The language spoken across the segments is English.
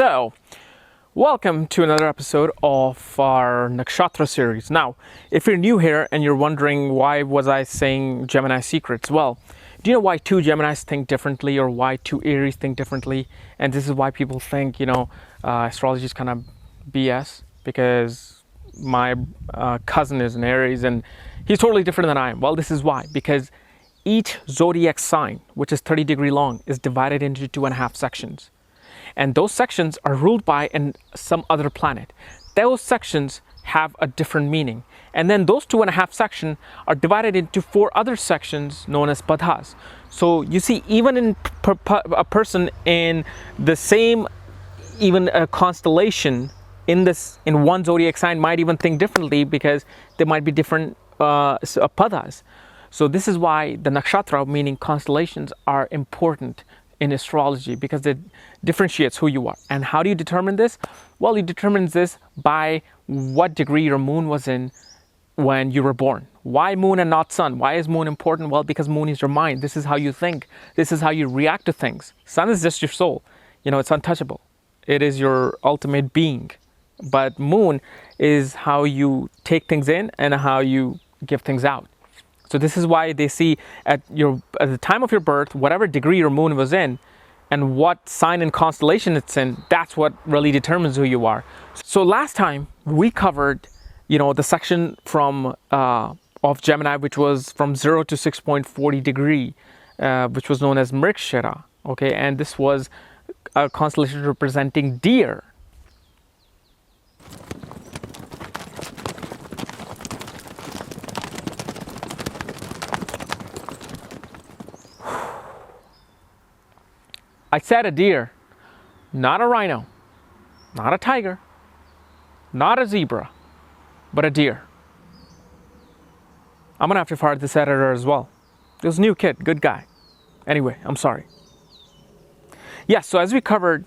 So, welcome to another episode of our Nakshatra series. Now, if you're new here and you're wondering why was I saying Gemini secrets, well, do you know why two Geminis think differently or why two Aries think differently? And this is why people think, astrology is kind of BS because my cousin is an Aries and he's totally different than I am. Well, this is why. Because each zodiac sign, which is 30 degree long, is divided into 2.5 sections. And those sections are ruled by some other planet. Those sections have a different meaning. And then those 2.5 sections are divided into 4 other sections known as padhas. So you see, even in a person in the same, even a constellation in one zodiac sign might even think differently because there might be different padhas. So this is why the nakshatra, meaning constellations, are important in astrology because it differentiates who you are. And how do you determine this? Well, you determine this by what degree your moon was in when you were born. Why moon and not sun? Why is moon important? Well, because moon is your mind. This is how you think. This is how you react to things. Sun is just your soul. It's untouchable. It is your ultimate being. But moon is how you take things in and how you give things out. So this is why they see at the time of your birth, whatever degree your moon was in and what sign and constellation it's in, that's what really determines who you are. So last time we covered, the section from of Gemini, which was from 0 to 6.40 degree, which was known as Mrigashira. Okay, and this was a constellation representing deer. I said a deer, not a rhino, not a tiger, not a zebra, but a deer. I'm gonna have to fire this editor as well. This new kid, good guy. Anyway, I'm sorry. Yes, so as we covered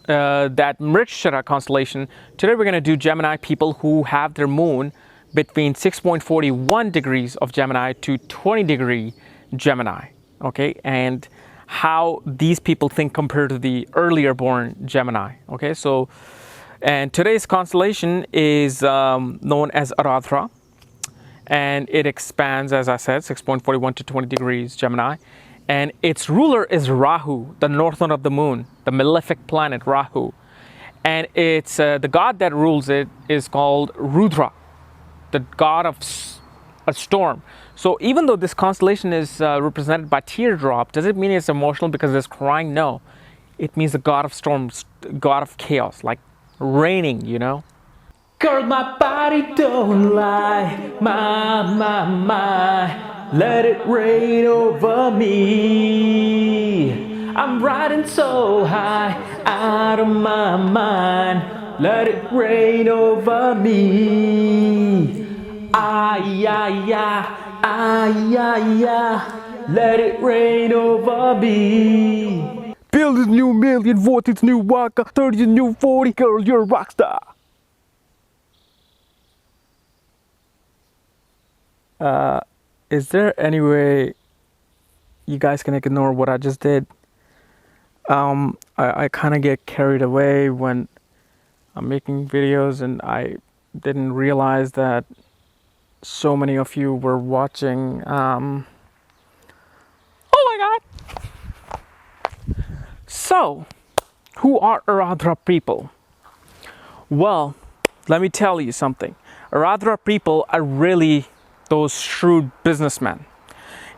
that Mrigashira constellation, today we're gonna do Gemini people who have their moon between 6.41 degrees of Gemini to 20 degree Gemini, okay? And how these people think compared to the earlier born Gemini. Okay, so, and today's constellation is known as Ardra, and it expands, as I said, 6.41 to 20 degrees Gemini, and its ruler is Rahu, the north node of the moon, the malefic planet Rahu, and it's the god that rules it is called Rudra, the god of a storm. So even though this constellation is represented by teardrop, does it mean it's emotional because it's crying? No. It means the god of storms, god of chaos, like raining, Girl, my body don't lie, my, let it rain over me. I'm riding so high, out of my mind, let it rain over me. Let it rain over me. Build is new million, 40 is new waka, 30 is new 40, girl, you're a rock star. Is there any way you guys can ignore what I just did? I kind of get carried away when I'm making videos and I didn't realize that so many of you were watching. Oh my god. So, who are Ardra people? Well, let me tell you something. Ardra people are really those shrewd businessmen.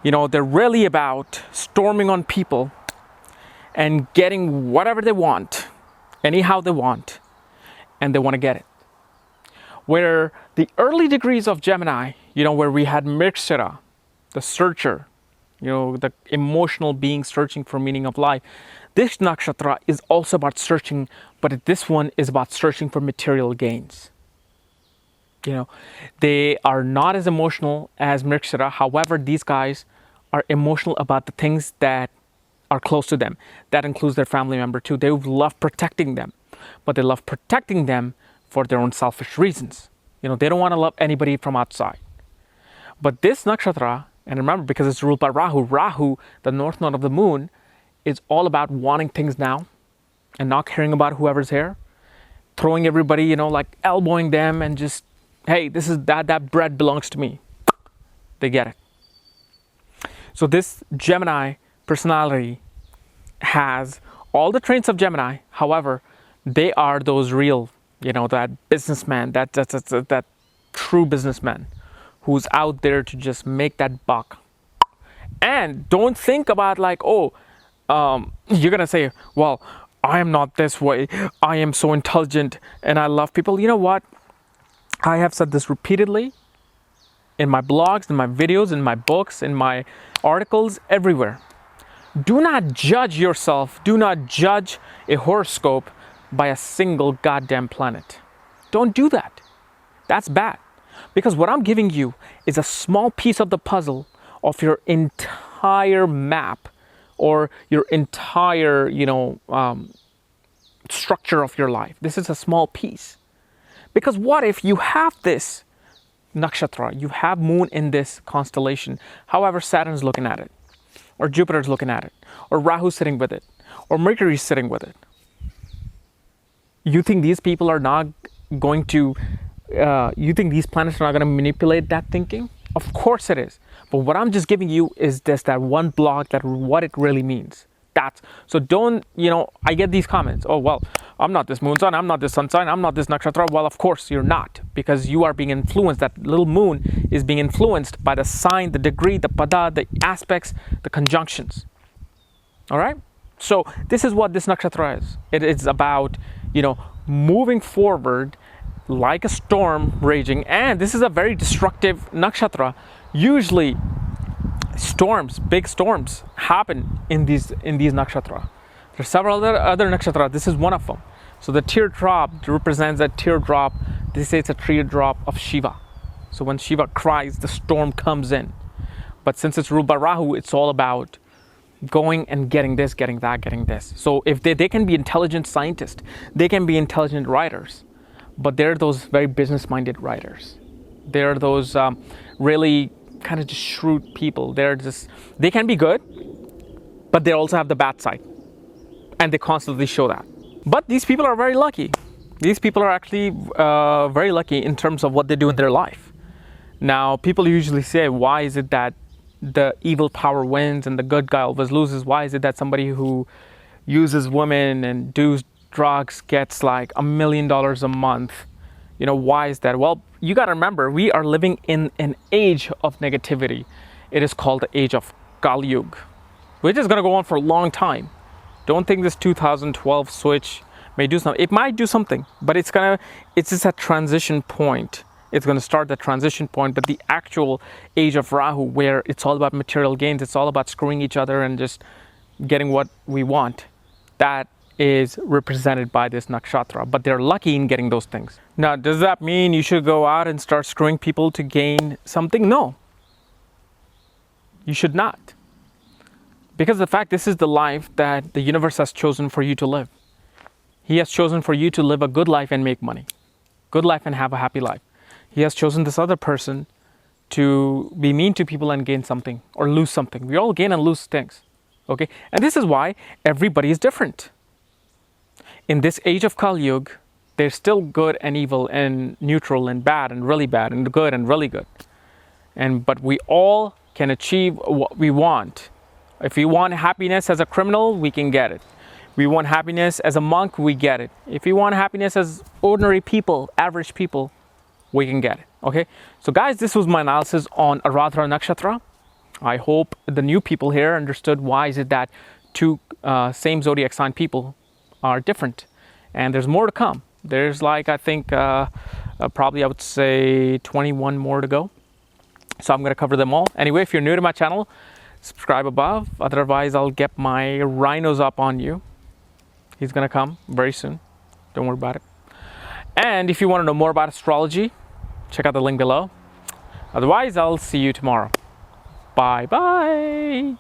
They're really about storming on people and getting whatever they want, anyhow they want, and they want to get it. Where the early degrees of Gemini, where we had Mrigashira, the searcher, the emotional being searching for meaning of life. This nakshatra is also about searching, but this one is about searching for material gains. They are not as emotional as Mrigashira. However, these guys are emotional about the things that are close to them. That includes their family member too. They love protecting them, but they love protecting them for their own selfish reasons. They don't want to love anybody from outside. But this nakshatra, and remember, because it's ruled by Rahu, the north node of the moon, is all about wanting things now and not caring about whoever's here, throwing everybody, like elbowing them and just, hey, this is that bread belongs to me. They get it. So this Gemini personality has all the traits of Gemini. However, they are those real, that businessman, that true businessman who's out there to just make that buck. And don't think about like, you're going to say, well, I am not this way. I am so intelligent and I love people. You know what? I have said this repeatedly in my blogs, in my videos, in my books, in my articles, everywhere. Do not judge yourself. Do not judge a horoscope by a single goddamn planet. Don't do that. That's bad. Because what I'm giving you is a small piece of the puzzle of your entire map or your entire, structure of your life. This is a small piece. Because what if you have this nakshatra, you have moon in this constellation, however Saturn's looking at it, or Jupiter's looking at it, or Rahu's sitting with it, or Mercury's sitting with it. You think these people are not going to, you think these planets are not going to manipulate that thinking? Of course it is. But what I'm just giving you is just that one block, that what it really means. So don't, I get these comments. Oh, well, I'm not this moon sign. I'm not this sun sign. I'm not this nakshatra. Well, of course you're not, because you are being influenced. That little moon is being influenced by the sign, the degree, the pada, the aspects, the conjunctions. All right. So this is what this nakshatra is. It is about, moving forward like a storm raging. And this is a very destructive nakshatra. Usually storms, big storms happen in these nakshatra. There's several other nakshatra. This is one of them. So the teardrop represents that teardrop. They say it's a teardrop of Shiva. So when Shiva cries, the storm comes in. But since it's ruled by Rahu, it's all about going and getting this, getting that, getting this. So if they can be intelligent scientists, they can be intelligent writers, but they're those very business-minded writers. They're those really kind of just shrewd people. They can be good, but they also have the bad side, and they constantly show that. But these people are very lucky. These people are actually very lucky in terms of what they do in their life. Now, people usually say, why is it that the evil power wins and the good guy always loses? Why is it that somebody who uses women and does drugs gets like $1 million a month? Why is that? Well, you got to remember, we are living in an age of negativity. It is called the age of Kali Yuga, which is going to go on for a long time. Don't think this 2012 switch may do something. It might do something, but it's just a transition point. It's going to start the transition point, but the actual age of Rahu, where it's all about material gains, it's all about screwing each other and just getting what we want, that is represented by this nakshatra. But they're lucky in getting those things. Now, does that mean you should go out and start screwing people to gain something? No. You should not. Because the fact, this is the life that the universe has chosen for you to live. He has chosen for you to live a good life and make money. Good life and have a happy life. He has chosen this other person to be mean to people and gain something or lose something. We all gain and lose things. Okay? And this is why everybody is different. In this age of Kali Yuga, there's still good and evil and neutral and bad and really bad and good and really good. But we all can achieve what we want. If we want happiness as a criminal, we can get it. We want happiness as a monk, we get it. If we want happiness as ordinary people, average people, we can get it. Okay? So guys, this was my analysis on Ardra Nakshatra. I hope the new people here understood why is it that two same zodiac sign people are different. And there's more to come. There's I think probably I would say 21 more to go. So I'm going to cover them all. Anyway, if you're new to my channel, subscribe above. Otherwise, I'll get my rhinos up on you. He's going to come very soon. Don't worry about it. And if you want to know more about astrology, check out the link below. Otherwise, I'll see you tomorrow. Bye bye.